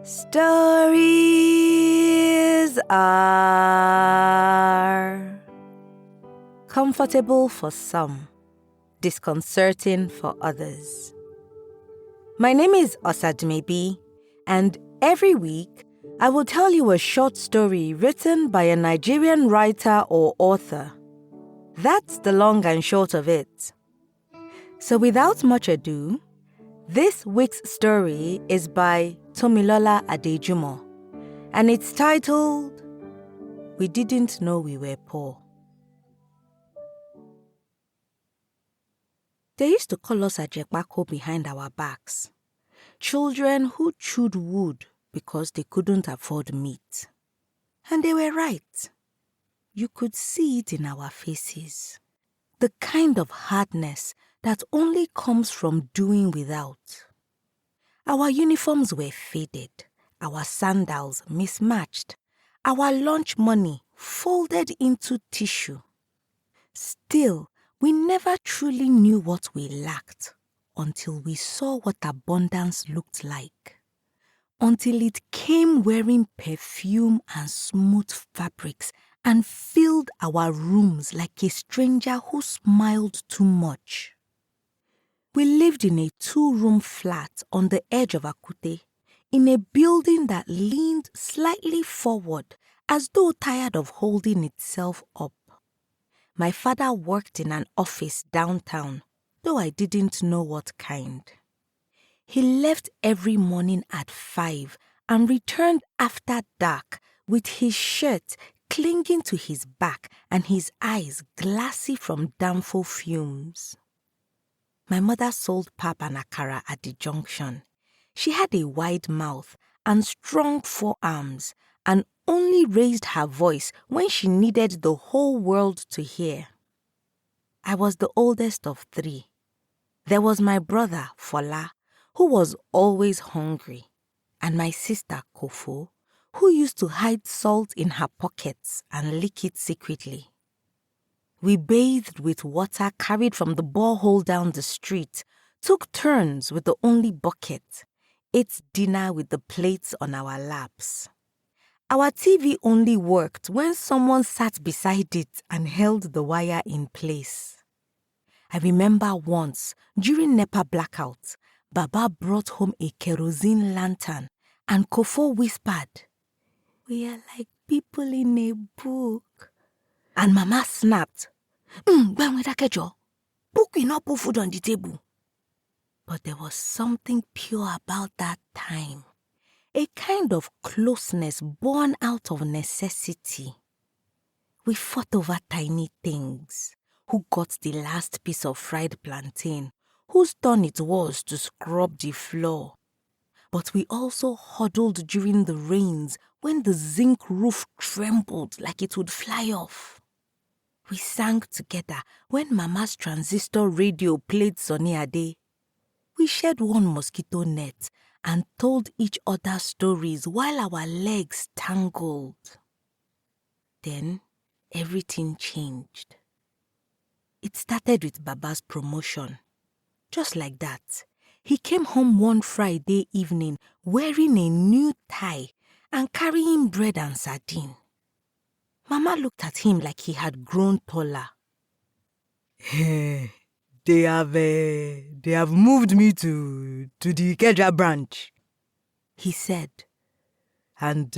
Stories are comfortable for some, disconcerting for others. My name is Osadmebi, and every week I will tell you a short story written by a Nigerian writer or author. That's the long and short of it. So without much ado, this week's story is by Tomilola Adejumo, and it's titled, We Didn't Know We Were Poor. They used to call us Ajekpako behind our backs, children who chewed wood because they couldn't afford meat. And they were right. You could see it in our faces, the kind of hardness that only comes from doing without. Our uniforms were faded, our sandals mismatched, our lunch money folded into tissue. Still, we never truly knew what we lacked until we saw what abundance looked like. Until it came wearing perfume and smooth fabrics and filled our rooms like a stranger who smiled too much. We lived in a 2-room flat on the edge of Akute, in a building that leaned slightly forward as though tired of holding itself up. My father worked in an office downtown, though I didn't know what kind. He left every morning at 5 and returned after dark with his shirt clinging to his back and his eyes glassy from damful fumes. My mother sold pap and akara at the junction. She had a wide mouth and strong forearms and only raised her voice when she needed the whole world to hear. I was the oldest of 3. There was my brother, Fola, who was always hungry, and my sister, Kofo, who used to hide salt in her pockets and lick it secretly. We bathed with water carried from the borehole down the street, took turns with the only bucket, ate dinner with the plates on our laps. Our TV only worked when someone sat beside it and held the wire in place. I remember once, during NEPA blackout, Baba brought home a kerosene lantern and Kofo whispered, "We are like people in a book." And Mama snapped, Book will not put food on the table. But there was something pure about that time, a kind of closeness born out of necessity. We fought over tiny things. Who got the last piece of fried plantain? Whose turn it was to scrub the floor? But we also huddled during the rains when the zinc roof trembled like it would fly off. We sang together when Mama's transistor radio played Sunny Ade. We shared one mosquito net and told each other stories while our legs tangled. Then everything changed. It started with Baba's promotion. Just like that, he came home one Friday evening wearing a new tie and carrying bread and sardine. Mama looked at him like he had grown taller. They have moved me to the Ikeja branch, he said. And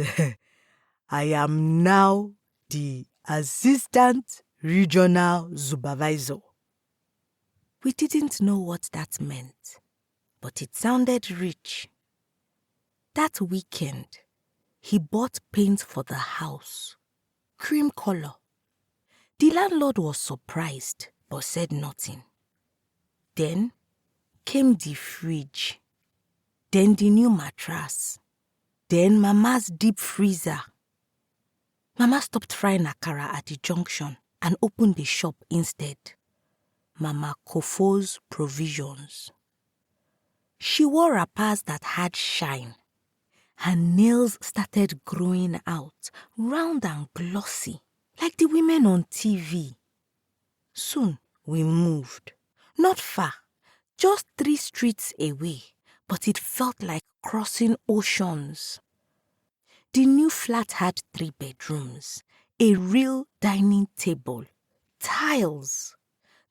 I am now the assistant regional supervisor. We didn't know what that meant, but it sounded rich. That weekend, he bought paint for the house, cream color. The landlord was surprised, but said nothing. Then came the fridge, then the new mattress, then Mama's deep freezer. Mama stopped frying akara at the junction and opened the shop instead. Mama Kofo's Provisions. She wore wrappers that had shine. Her nails started growing out, round and glossy, like the women on TV. Soon we moved. Not far, just 3 streets away, but it felt like crossing oceans. The new flat had 3 bedrooms, a real dining table, tiles.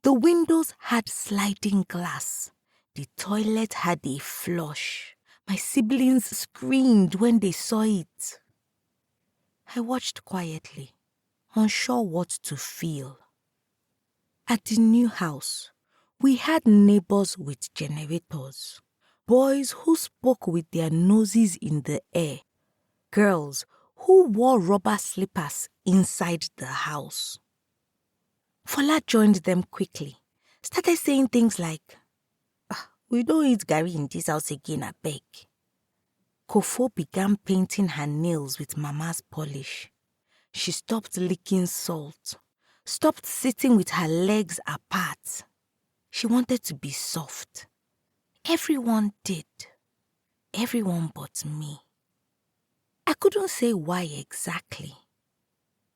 The windows had sliding glass. The toilet had a flush. My siblings screamed when they saw it. I watched quietly, unsure what to feel. At the new house, we had neighbors with generators, boys who spoke with their noses in the air, girls who wore rubber slippers inside the house. Fola joined them quickly, started saying things like, "We don't eat garri in this house again, abeg." Kofo began painting her nails with Mama's polish. She stopped licking salt, stopped sitting with her legs apart. She wanted to be soft. Everyone did. Everyone but me. I couldn't say why exactly.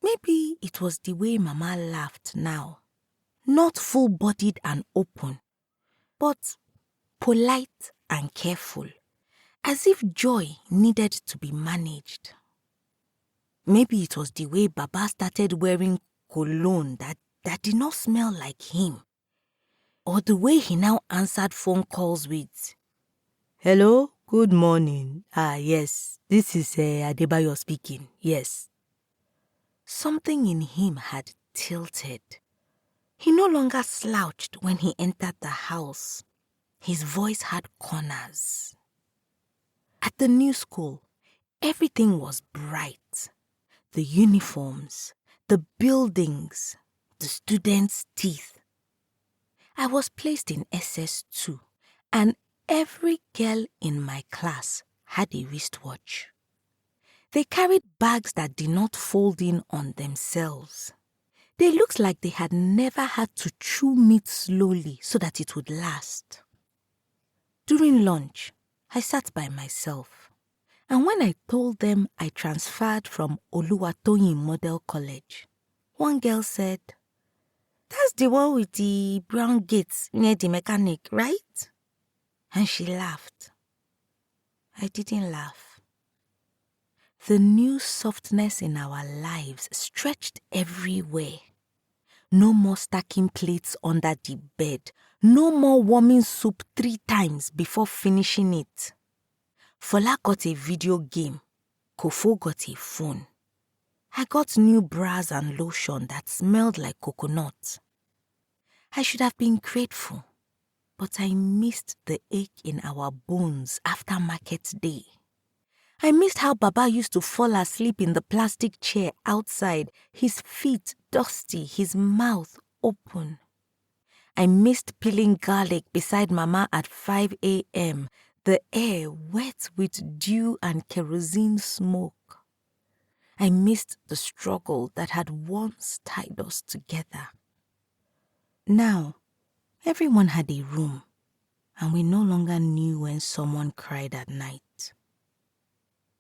Maybe it was the way Mama laughed now. Not full-bodied and open, but polite and careful, as if joy needed to be managed. Maybe it was the way Baba started wearing cologne that did not smell like him. Or the way he now answered phone calls with, "Hello, good morning. Yes, this is Adebayo speaking, yes." Something in him had tilted. He no longer slouched when he entered the house. His voice had corners. At the new school, everything was bright. The uniforms, the buildings, the students' teeth. I was placed in SS2, and every girl in my class had a wristwatch. They carried bags that did not fold in on themselves. They looked like they had never had to chew meat slowly so that it would last. During lunch, I sat by myself, and when I told them I transferred from Oluwatoyin Model College, one girl said, "That's the one with the brown gates near the mechanic, right?" And she laughed. I didn't laugh. The new softness in our lives stretched everywhere. No more stacking plates under the bed. No more warming soup 3 times before finishing it. Fola got a video game. Kofo got a phone. I got new bras and lotion that smelled like coconut. I should have been grateful, but I missed the ache in our bones after market day. I missed how Baba used to fall asleep in the plastic chair outside, his feet dusty, his mouth open. I missed peeling garlic beside Mama at 5 a.m., the air wet with dew and kerosene smoke. I missed the struggle that had once tied us together. Now, everyone had a room, and we no longer knew when someone cried at night.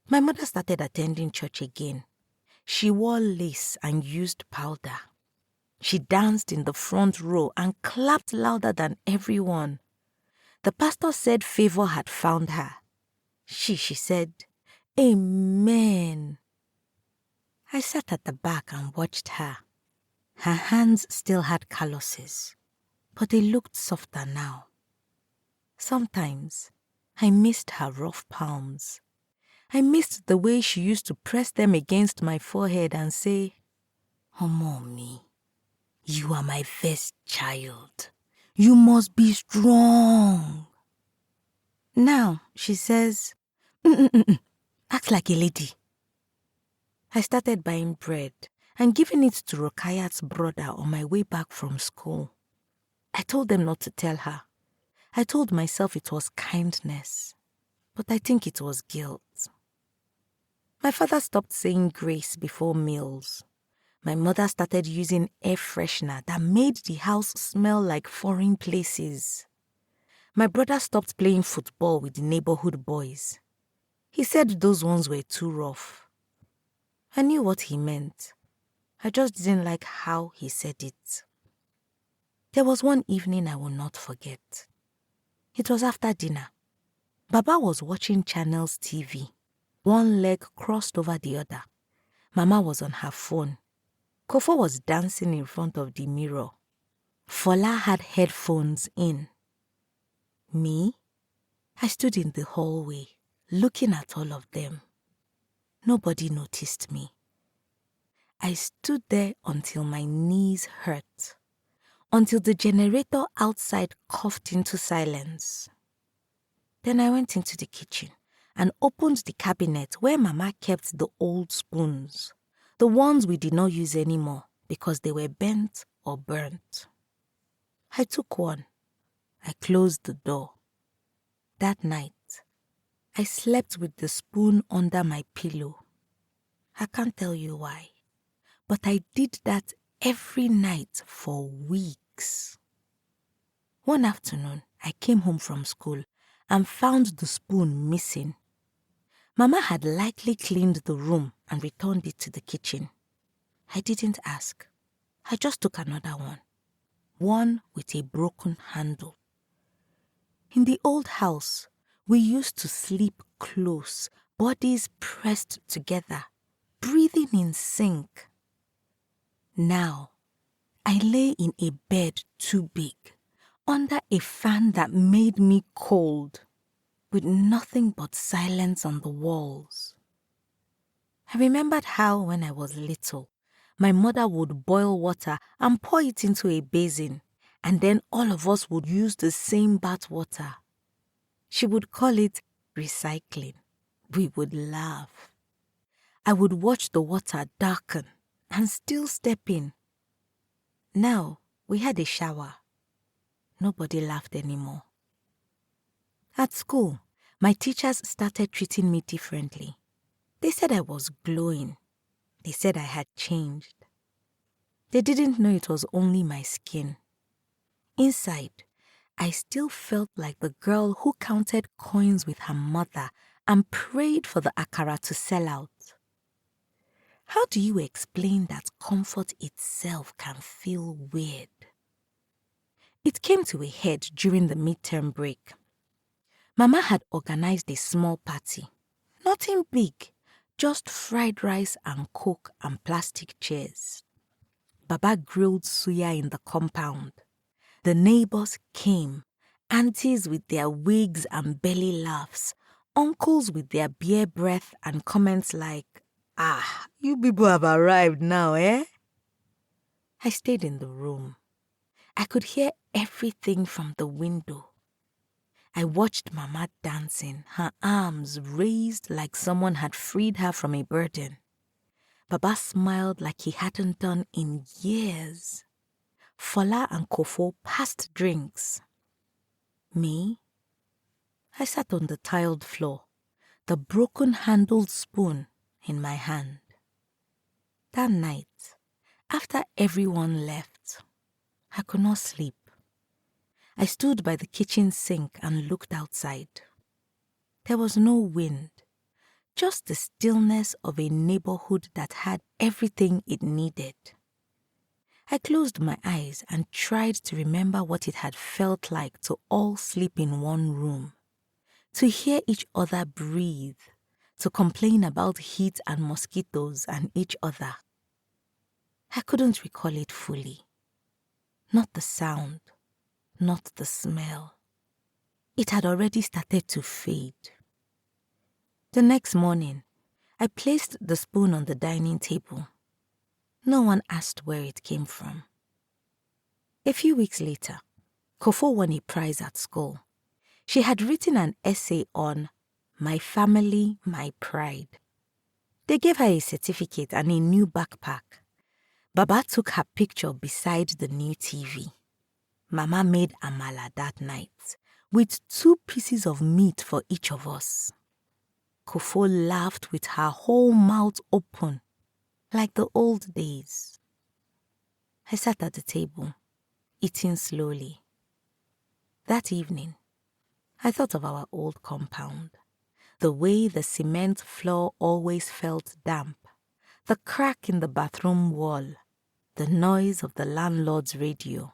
My mother started attending church again. She wore lace and used powder. She danced in the front row and clapped louder than everyone. The pastor said favor had found her. She said, "Amen." I sat at the back and watched her. Her hands still had calluses, but they looked softer now. Sometimes I missed her rough palms. I missed the way she used to press them against my forehead and say, "Oh, Mommy, you are my first child. You must be strong." Now she says, "Act like a lady." I started buying bread and giving it to Rokayat's brother on my way back from school. I told them not to tell her. I told myself it was kindness, but I think it was guilt. My father stopped saying grace before meals. My mother started using air freshener that made the house smell like foreign places. My brother stopped playing football with the neighborhood boys. He said those ones were too rough. I knew what he meant. I just didn't like how he said it. There was one evening I will not forget. It was after dinner. Baba was watching Channels TV, one leg crossed over the other. Mama was on her phone. Kofo was dancing in front of the mirror. Fola had headphones in. Me? I stood in the hallway, looking at all of them. Nobody noticed me. I stood there until my knees hurt, until the generator outside coughed into silence. Then I went into the kitchen and opened the cabinet where Mama kept the old spoons, the ones we did not use anymore because they were bent or burnt. I took one. I closed the door. That night, I slept with the spoon under my pillow. I can't tell you why, but I did that every night for weeks. One afternoon, I came home from school and found the spoon missing. Mama had likely cleaned the room and returned it to the kitchen. I didn't ask. I just took another one with a broken handle. In the old house, we used to sleep close, bodies pressed together, breathing in sync. Now, I lay in a bed too big, under a fan that made me cold, with nothing but silence on the walls. I remembered how, when I was little, my mother would boil water and pour it into a basin, and then all of us would use the same bath water. She would call it recycling. We would laugh. I would watch the water darken and still step in. Now we had a shower. Nobody laughed anymore. At school, my teachers started treating me differently. They said I was glowing. They said I had changed. They didn't know it was only my skin. Inside, I still felt like the girl who counted coins with her mother and prayed for the akara to sell out. How do you explain that comfort itself can feel weird? It came to a head during the midterm break. Mama had organized a small party. Nothing big, just fried rice and coke and plastic chairs. Baba grilled suya in the compound. The neighbors came, aunties with their wigs and belly laughs, uncles with their beer breath and comments like, "Ah, you people have arrived now, eh?" I stayed in the room. I could hear everything from the window. I watched Mama dancing, her arms raised like someone had freed her from a burden. Baba smiled like he hadn't done in years. Fola and Kofo passed drinks. Me? I sat on the tiled floor, the broken-handled spoon in my hand. That night, after everyone left, I could not sleep. I stood by the kitchen sink and looked outside. There was no wind, just the stillness of a neighborhood that had everything it needed. I closed my eyes and tried to remember what it had felt like to all sleep in one room, to hear each other breathe, to complain about heat and mosquitoes and each other. I couldn't recall it fully. Not the sound, not the smell. It had already started to fade. The next morning, I placed the spoon on the dining table. No one asked where it came from. A few weeks later, Kofo won a prize at school. She had written an essay on "My Family, My Pride." They gave her a certificate and a new backpack. Baba took her picture beside the new TV. Mama made amala that night, with 2 pieces of meat for each of us. Kofo laughed with her whole mouth open, like the old days. I sat at the table, eating slowly. That evening, I thought of our old compound, the way the cement floor always felt damp, the crack in the bathroom wall, the noise of the landlord's radio.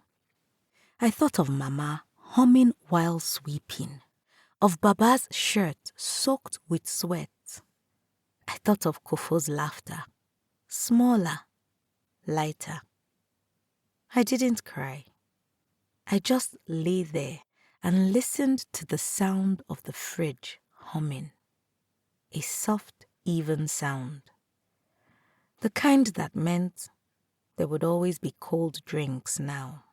I thought of Mama humming while sweeping, of Baba's shirt soaked with sweat. I thought of Kofo's laughter, smaller, lighter. I didn't cry. I just lay there and listened to the sound of the fridge humming. A soft, even sound. The kind that meant there would always be cold drinks now.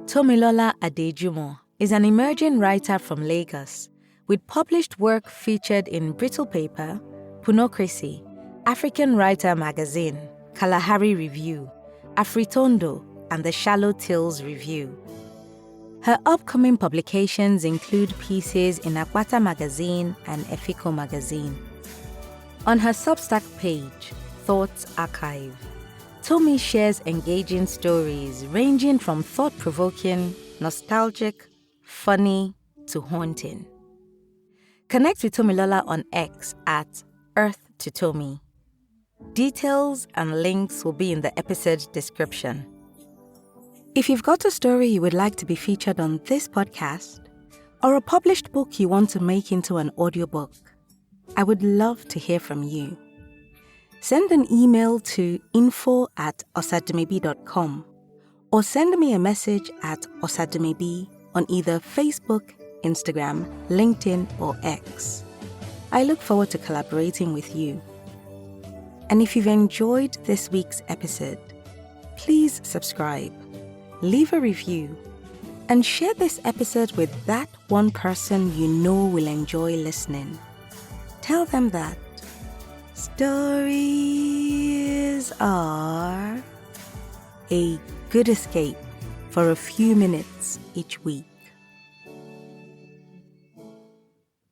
Tomilola Adejumo is an emerging writer from Lagos with published work featured in Brittle Paper, Punocracy, African Writer Magazine, Kalahari Review, Afritondo, and the Shallow Tales Review. Her upcoming publications include pieces in Akwata Magazine and Efiko Magazine. On her Substack page, Thoughts Archive, Tomi shares engaging stories ranging from thought-provoking, nostalgic, funny, to haunting. Connect with Tomilola on X at Earth2Tomi. Details and links will be in the episode description. If you've got a story you would like to be featured on this podcast, or a published book you want to make into an audiobook, I would love to hear from you. Send an email to info@osadumebi.com or send me a message at Osadumebi on either Facebook, Instagram, LinkedIn, or X. I look forward to collaborating with you. And if you've enjoyed this week's episode, please subscribe, leave a review, and share this episode with that one person you know will enjoy listening. Tell them that stories are a good escape for a few minutes each week.